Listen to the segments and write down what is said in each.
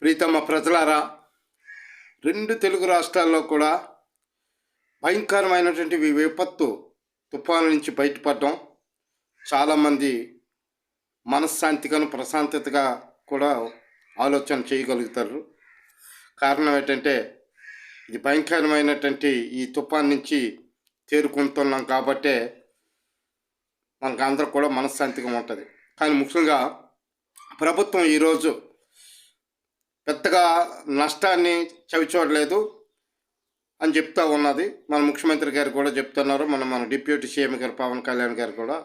ప్రీతమ ప్రజలారా, రెండు తెలుగు రాష్ట్రాల్లో కూడా భయంకరమైనటువంటి విపత్తు తుఫాను నుంచి బయటపడడం చాలామంది మనశ్శాంతిగాను ప్రశాంతతగా కూడా ఆలోచన చేయగలుగుతారు. కారణం ఏంటంటే ఇది భయంకరమైనటువంటి ఈ తుఫాన్ నుంచి తేరుకుంటున్నాం కాబట్టే మనకు అందరూ కూడా మనశ్శాంతిగా ఉంటుంది. కానీ ముఖ్యంగా ప్రభుత్వం ఈరోజు పెద్దగా నష్టాన్ని చవిచూడలేదు అని చెప్తా ఉన్నది. మన ముఖ్యమంత్రి గారు కూడా చెప్తున్నారు, మన డిప్యూటీ సీఎం గారు పవన్ కళ్యాణ్ గారు కూడా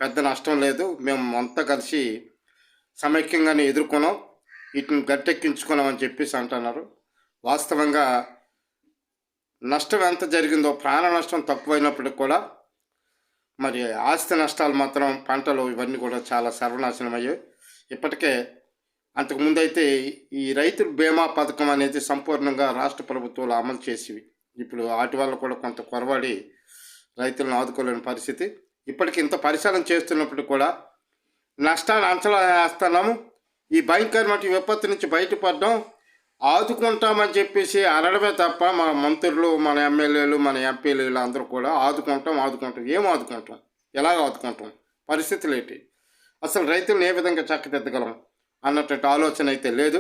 పెద్ద నష్టం లేదు, మేము అంతా కలిసి సమైక్యంగానే ఎదుర్కొన్నాం, వీటిని గట్టెక్కించుకున్నాం అని చెప్పేసి అంటున్నారు. వాస్తవంగా నష్టం ఎంత జరిగిందో, ప్రాణ నష్టం తక్కువైనప్పటికి కూడా మరి ఆస్తి నష్టాలు మాత్రం, పంటలు ఇవన్నీ కూడా చాలా సర్వనాశనం అయ్యాయి. ఇప్పటికే అంతకుముందు అయితే ఈ రైతు బీమా పథకం అనేది సంపూర్ణంగా రాష్ట్ర ప్రభుత్వాలు అమలు చేసేవి. ఇప్పుడు వాటి వల్ల కూడా కొంత కొరవడి రైతులను ఆదుకోలేని పరిస్థితి. ఇప్పటికి ఇంత పరిశీలన చేస్తున్నప్పుడు కూడా నష్టాన్ని అంచనా వేస్తున్నాము. ఈ భయంకరమైన విపత్తు నుంచి బయటపడడం, ఆదుకుంటామని చెప్పేసి అనడమే తప్ప మన మంత్రులు, మన ఎమ్మెల్యేలు, మన ఎంపీలు అందరూ కూడా ఆదుకుంటాం. ఏం ఆదుకుంటాం? ఎలాగ ఆదుకుంటాం? పరిస్థితులు ఏంటి? అసలు రైతులను ఏ విధంగా చక్కదిద్దగలం అన్నటువంటి ఆలోచన అయితే లేదు.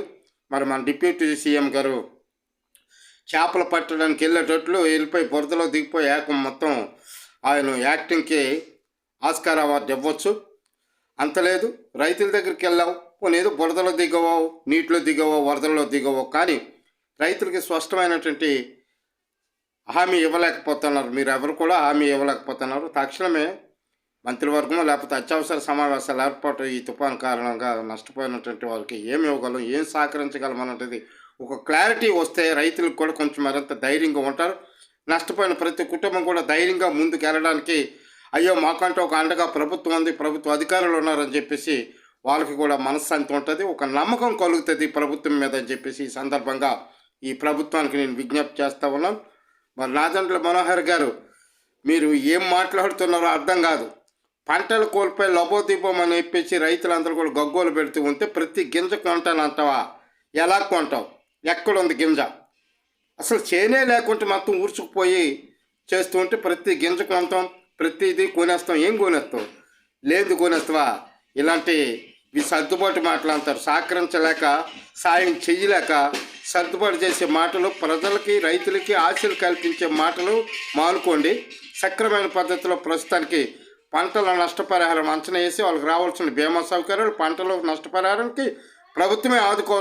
మరి మన డిప్యూటీ సీఎం గారు చేపలు పట్టడానికి వెళ్ళిపోయి బురదలో దిగిపోయి మొత్తం ఆయన యాక్టింగ్కి ఆస్కార్ అవార్డు ఇవ్వచ్చు. అంత లేదు, రైతుల దగ్గరికి వెళ్ళావు, పోనీ ఏదో బురదలో దిగవో, నీటిలో దిగవో, వరదల్లో దిగవో, కానీ రైతులకి స్పష్టమైనటువంటి హామీ ఇవ్వలేకపోతున్నారు. మీరు ఎవరు కూడా హామీ ఇవ్వలేకపోతున్నారు. తక్షణమే మంత్రివర్గం లేకపోతే అత్యవసర సమావేశాలు ఏర్పాటు, ఈ తుఫాను కారణంగా నష్టపోయినటువంటి వాళ్ళకి ఏమి ఇవ్వగలం, ఏం సహకరించగలం అన్నది ఒక క్లారిటీ వస్తే రైతులకు కూడా కొంచెం మరింత ధైర్యంగా ఉంటారు. నష్టపోయిన ప్రతి కుటుంబం కూడా ధైర్యంగా ముందుకు వెళ్ళడానికి, అయ్యో మాకంటూ ఒక అండగా ప్రభుత్వం ఉంది, ప్రభుత్వ అధికారులు ఉన్నారని చెప్పేసి వాళ్ళకి కూడా మనశ్శాంతి ఉంటుంది, ఒక నమ్మకం కలుగుతుంది ప్రభుత్వం మీద అని చెప్పేసి ఈ సందర్భంగా ఈ ప్రభుత్వానికి నేను విజ్ఞప్తి చేస్తూ ఉన్నాను. మరి నాదెండ్ల మనోహర్ గారు, మీరు ఏం మాట్లాడుతున్నారో అర్థం కాదు. పంటలు కోల్పోయి లబోదీపం అని చెప్పేసి రైతులందరూ కూడా గగ్గోలు పెడుతూ ఉంటే ప్రతి గింజ కొంటాను అంటావా? ఎలా కొంటావు? ఎక్కడుంది గింజ? అసలు చేనే లేకుంటే మొత్తం ఊర్చుకుపోయి చేస్తూ ఉంటే ప్రతి గింజ కొంటాం, ప్రతిదీ కొనేస్తాం. ఏం కొనేస్తావు? లేదు కొనేస్తావా? ఇలాంటి సర్దుబాటు మాటలు అంటారు. సహకరించలేక, సాయం చెయ్యలేక సర్దుబాటు చేసే మాటలు, ప్రజలకి రైతులకి ఆశలు కల్పించే మాటలు మానుకోండి. సక్రమైన పద్ధతిలో ప్రస్తుతానికి పంటల నష్టపరిహారం అంచనా వేసి వాళ్ళకి రావాల్సిన బీమా సౌకర్యాలు, పంటల నష్టపరిహారానికి ప్రభుత్వమే ఆదుకోవాలి.